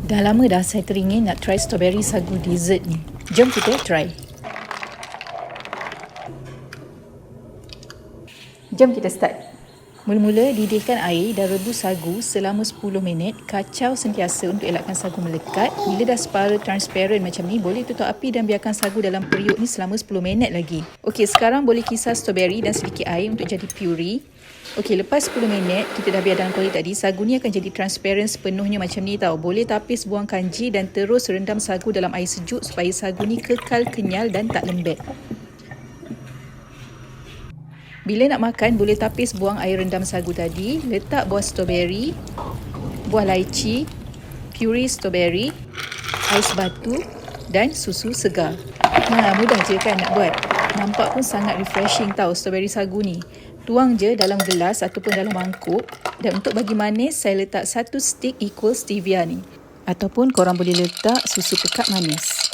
Dah lama dah saya teringin nak try strawberry sagu dessert ni. Jom kita try. Jom kita start. Mula-mula didihkan air dan rebus sagu selama 10 minit. Kacau sentiasa untuk elakkan sagu melekat. Bila dah separa transparent macam ni, boleh tutup api dan biarkan sagu dalam periuk ni selama 10 minit lagi. Okey, sekarang boleh kisar strawberry dan sedikit air untuk jadi puree. Okey, lepas 10 minit, kita dah biar dalam kuali tadi, sagu ni akan jadi transparent sepenuhnya macam ni tau. Boleh tapis buang kanji dan terus rendam sagu dalam air sejuk supaya sagu ni kekal kenyal dan tak lembek. Bila nak makan, boleh tapis buang air rendam sagu tadi, letak buah strawberry, buah lychee, puree strawberry, ais batu dan susu segar. Mudah je kan nak buat. Nampak pun sangat refreshing tau strawberry sagu ni. Tuang je dalam gelas ataupun dalam mangkuk. Dan untuk bagi manis, saya letak 1 stick equal stevia ni. Ataupun korang boleh letak susu pekat manis.